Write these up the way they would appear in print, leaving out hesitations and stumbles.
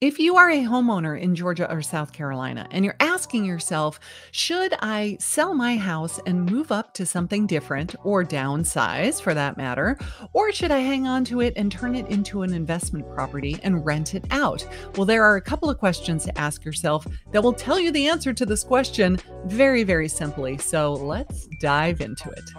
If you are a homeowner in Georgia or South Carolina and you're asking yourself, should I sell my house and move up to something different or downsize for that matter? Or should I hang on to it and turn it into an investment property and rent it out? Well, there are a couple of questions to ask yourself that will tell you the answer to this question very, very simply. So let's dive into it.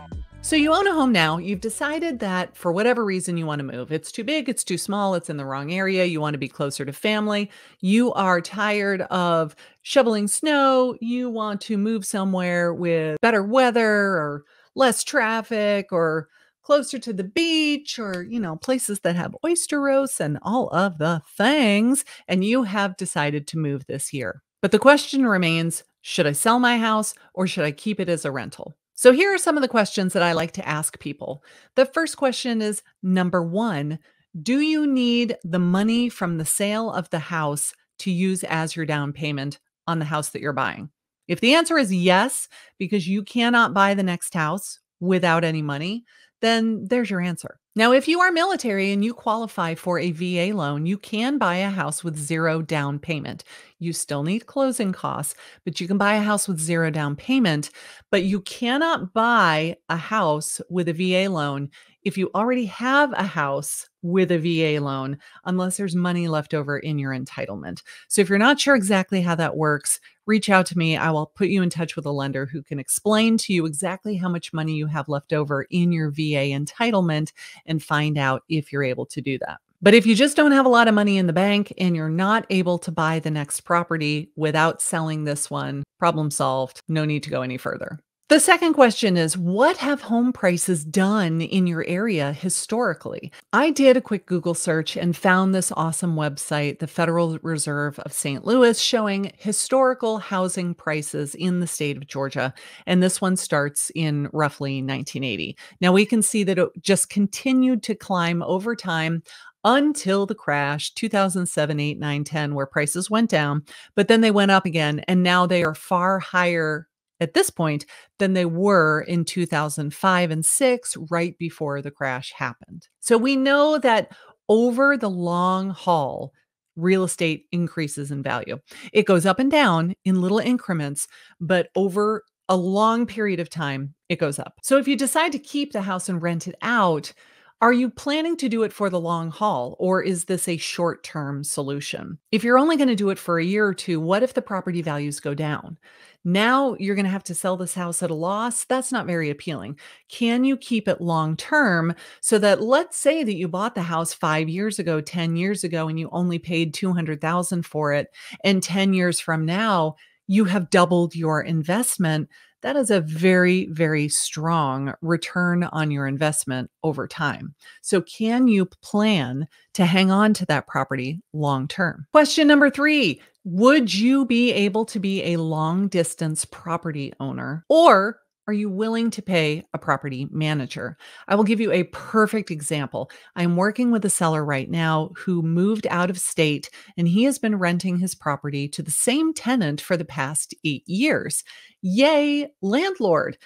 So you own a home now. You've decided that for whatever reason you want to move. It's too big, it's too small, it's in the wrong area. You want to be closer to family. You are tired of shoveling snow. You want to move somewhere with better weather or less traffic or closer to the beach or, places that have oyster roasts and all of the things. And you have decided to move this year. But the question remains, should I sell my house or should I keep it as a rental? So here are some of the questions that I like to ask people. The first question is, number one, do you need the money from the sale of the house to use as your down payment on the house that you're buying? If the answer is yes, because you cannot buy the next house without any money, then there's your answer. Now, if you are military and you qualify for a VA loan, you can buy a house with zero down payment. You still need closing costs, but you can buy a house with zero down payment. But you cannot buy a house with a VA loan if you already have a house with a VA loan, unless there's money left over in your entitlement. So if you're not sure exactly how that works, reach out to me. I will put you in touch with a lender who can explain to you exactly how much money you have left over in your VA entitlement and find out if you're able to do that. But if you just don't have a lot of money in the bank and you're not able to buy the next property without selling this one, problem solved. No need to go any further. The second question is, what have home prices done in your area historically? I did a quick Google search and found this awesome website, the Federal Reserve of St. Louis, showing historical housing prices in the state of Georgia. And this one starts in roughly 1980. Now we can see that it just continued to climb over time until the crash, 2007, 8, 9, 10, where prices went down, but then they went up again. And now they are far higher at this point than they were in 2005 and 6, right before the crash happened. So we know that over the long haul, real estate increases in value. It goes up and down in little increments, but over a long period of time, it goes up. So if you decide to keep the house and rent it out, are you planning to do it for the long haul, or is this a short-term solution? If you're only going to do it for a year or two, what if the property values go down? Now you're going to have to sell this house at a loss. That's not very appealing. Can you keep it long-term so that, let's say that you bought the house 5 years ago, 10 years ago, and you only paid $200,000 for it, and 10 years from now, you have doubled your investment? That is a very, very strong return on your investment over time. So can you plan to hang on to that property long term? Question number 3, would you be able to be a long distance property owner, or are you willing to pay a property manager? I will give you a perfect example. I'm working with a seller right now who moved out of state, and he has been renting his property to the same tenant for the past 8 years. Yay, landlord.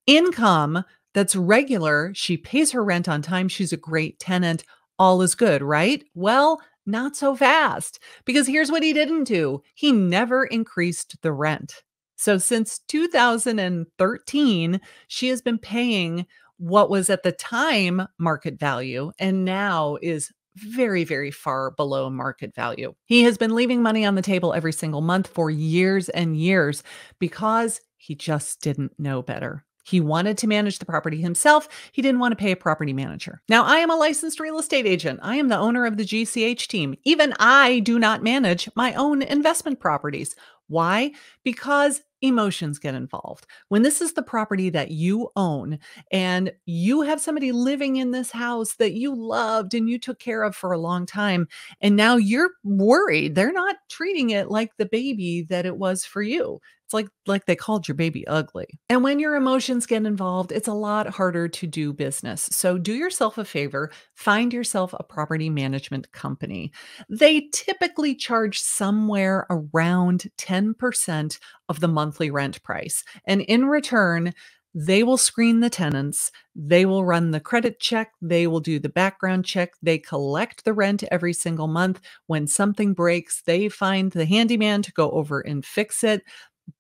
Income that's regular. She pays her rent on time. She's a great tenant. All is good, right? Well, not so fast, because here's what he didn't do. He never increased the rent. So since 2013, she has been paying what was at the time market value and now is very, very far below market value. He has been leaving money on the table every single month for years and years because he just didn't know better. He wanted to manage the property himself. He didn't want to pay a property manager. Now, I am a licensed real estate agent. I am the owner of the GCH Team. Even I do not manage my own investment properties. Why? Because emotions get involved. When this is the property that you own and you have somebody living in this house that you loved and you took care of for a long time, and now you're worried they're not treating it like the baby that it was for you. It's like they called your baby ugly. And when your emotions get involved, it's a lot harder to do business. So do yourself a favor, find yourself a property management company. They typically charge somewhere around 10% of the monthly rent price. And in return, They will screen the tenants. They will run the credit check. They will do the background check. They collect the rent every single month. When something breaks, they find the handyman to go over and fix it.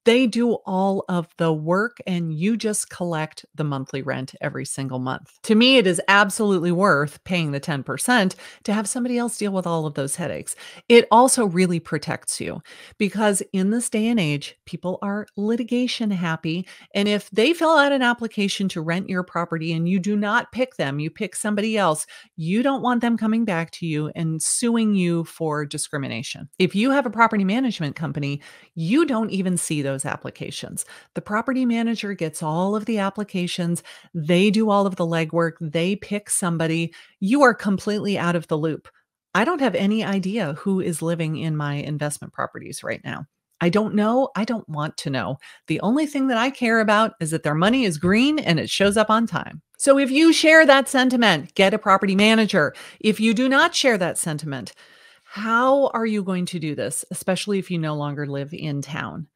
They do all of the work and you just collect the monthly rent every single month. To me, it is absolutely worth paying the 10% to have somebody else deal with all of those headaches. It also really protects you because in this day and age, people are litigation happy. And if they fill out an application to rent your property and you do not pick them, you pick somebody else, you don't want them coming back to you and suing you for discrimination. If you have a property management company, you don't even see those applications. The property manager gets all of the applications. They do all of the legwork. They pick somebody. You are completely out of the loop. I don't have any idea who is living in my investment properties right now. I don't know. I don't want to know. The only thing that I care about is that their money is green and it shows up on time. So if you share that sentiment, get a property manager. If you do not share that sentiment, how are you going to do this, especially if you no longer live in town?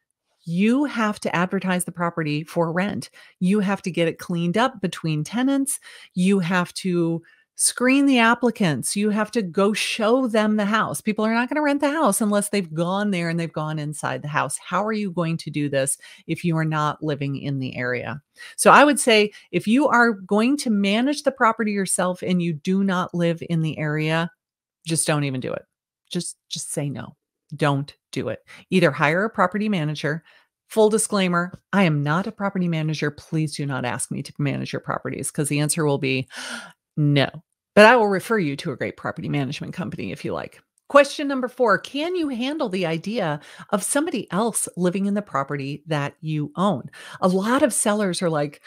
You have to advertise the property for rent. You have to get it cleaned up between tenants. You have to screen the applicants. You have to go show them the house. People are not going to rent the house unless they've gone there and they've gone inside the house. How are you going to do this if you are not living in the area? So I would say if you are going to manage the property yourself and you do not live in the area, just don't even do it. Just say no. Don't do it. Either hire a property manager. Full disclaimer, I am not a property manager. Please do not ask me to manage your properties because the answer will be no. But I will refer you to a great property management company if you like. Question number 4, can you handle the idea of somebody else living in the property that you own? A lot of sellers are like,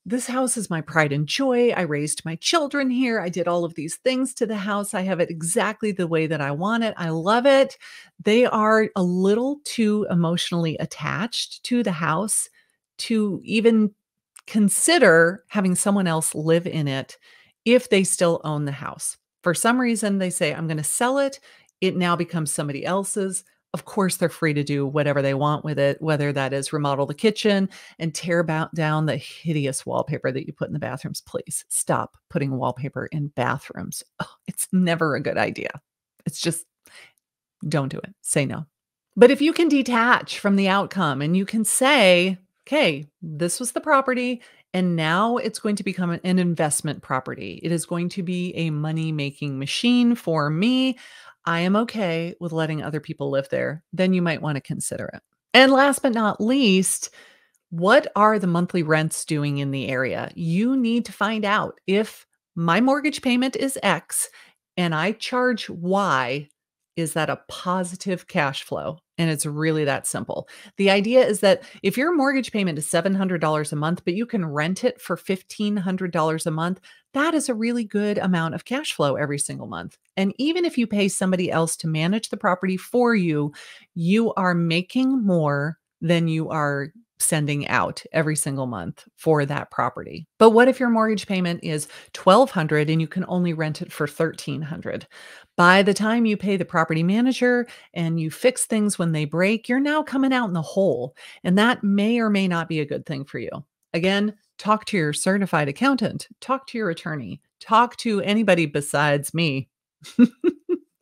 this house is my pride and joy. I raised my children here. I did all of these things to the house. I have it exactly the way that I want it. I love it. They are a little too emotionally attached to the house to even consider having someone else live in it if they still own the house. For some reason, they say, I'm going to sell it. It now becomes somebody else's. Of course, they're free to do whatever they want with it, whether that is remodel the kitchen and tear down the hideous wallpaper that you put in the bathrooms. Please stop putting wallpaper in bathrooms. Oh, it's never a good idea. It's just, don't do it. Say no. But if you can detach from the outcome and you can say, okay, this was the property, and now it's going to become an investment property. It is going to be a money-making machine for me. I am okay with letting other people live there. Then you might want to consider it. And last but not least, what are the monthly rents doing in the area? You need to find out if my mortgage payment is X and I charge Y, is that a positive cash flow? And it's really that simple. The idea is that if your mortgage payment is $700 a month, but you can rent it for $1,500 a month, that is a really good amount of cash flow every single month. And even if you pay somebody else to manage the property for you, you are making more than you are sending out every single month for that property. But what if your mortgage payment is $1,200 and you can only rent it for $1,300? By the time you pay the property manager and you fix things when they break, you're now coming out in the hole. And that may or may not be a good thing for you. Again, talk to your certified accountant, talk to your attorney, talk to anybody besides me.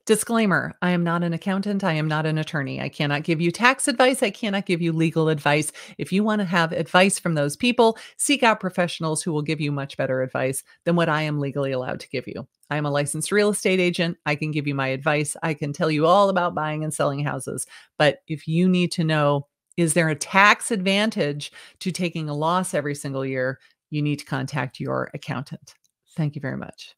Disclaimer, I am not an accountant. I am not an attorney. I cannot give you tax advice. I cannot give you legal advice. If you want to have advice from those people, seek out professionals who will give you much better advice than what I am legally allowed to give you. I am a licensed real estate agent. I can give you my advice. I can tell you all about buying and selling houses. But if you need to know, is there a tax advantage to taking a loss every single year? You need to contact your accountant. Thank you very much.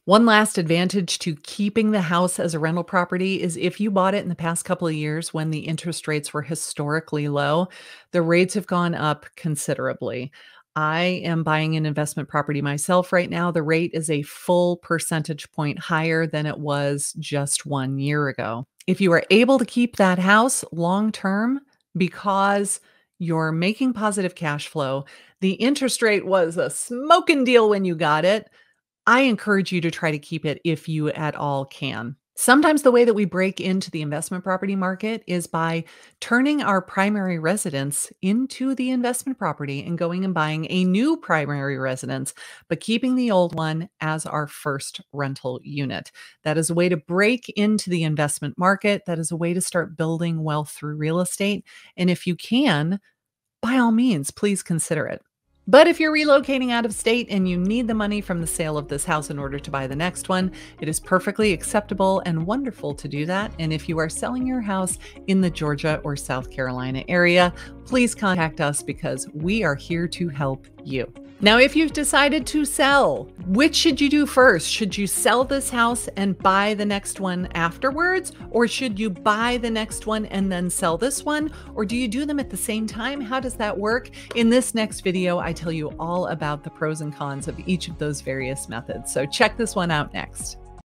One last advantage to keeping the house as a rental property is if you bought it in the past couple of years when the interest rates were historically low, the rates have gone up considerably. I am buying an investment property myself right now. The rate is a full percentage point higher than it was just 1 year ago. If you are able to keep that house long term because you're making positive cash flow, the interest rate was a smoking deal when you got it, I encourage you to try to keep it if you at all can. Sometimes the way that we break into the investment property market is by turning our primary residence into the investment property and going and buying a new primary residence, but keeping the old one as our first rental unit. That is a way to break into the investment market. That is a way to start building wealth through real estate. And if you can, by all means, please consider it. But if you're relocating out of state and you need the money from the sale of this house in order to buy the next one, it is perfectly acceptable and wonderful to do that. And if you are selling your house in the Georgia or South Carolina area, please contact us because we are here to help you. Now, if you've decided to sell, which should you do first? Should you sell this house and buy the next one afterwards? Or should you buy the next one and then sell this one? Or do you do them at the same time? How does that work? In this next video, I tell you all about the pros and cons of each of those various methods. So check this one out next.